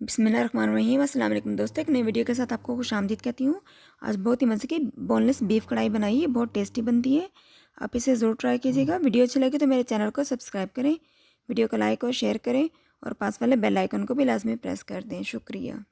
बिस्मिल्लाहिर्रहमानिर्रहीम। अस्सलाम वालेकुम दोस्तों, एक नई वीडियो के साथ आपको खुशामदीद कहती हूँ। आज बहुत ही मज़े की बोनलेस बीफ कढ़ाई बनाई है, बहुत टेस्टी बनती है। आप इसे ज़रूर ट्राई कीजिएगा। वीडियो अच्छी लगे तो मेरे चैनल को सब्सक्राइब करें, वीडियो को लाइक और शेयर करें और पास वाले बेल आइकन को भी लाजमी प्रेस कर दें। शुक्रिया।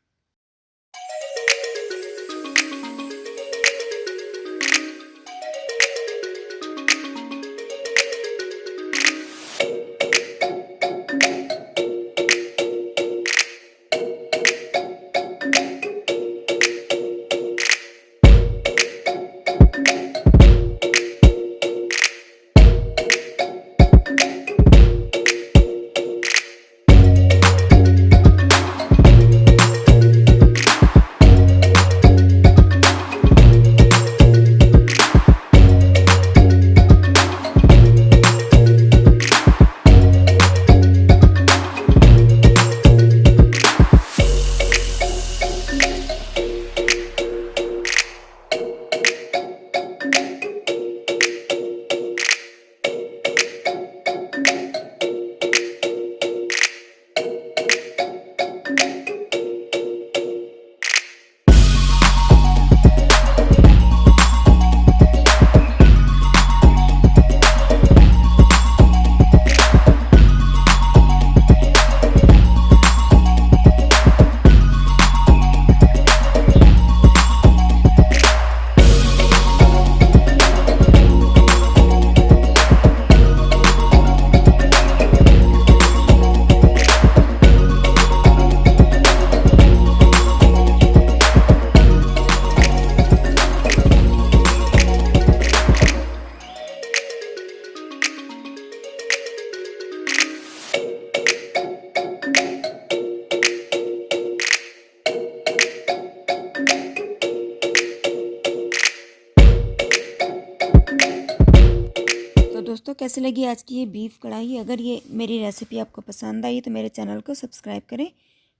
तो दोस्तों, कैसी लगी आज की ये बीफ कढ़ाई? अगर ये मेरी रेसिपी आपको पसंद आई तो मेरे चैनल को सब्सक्राइब करें,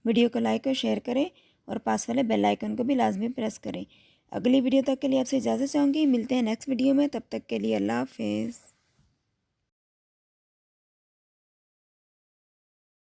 वीडियो को लाइक और शेयर करें और पास वाले बेल आइकन को भी लाजमी प्रेस करें। अगली वीडियो तक के लिए आपसे इजाज़त चाहूँगी। मिलते हैं नेक्स्ट वीडियो में, तब तक के लिए अल्लाह हाफिज़।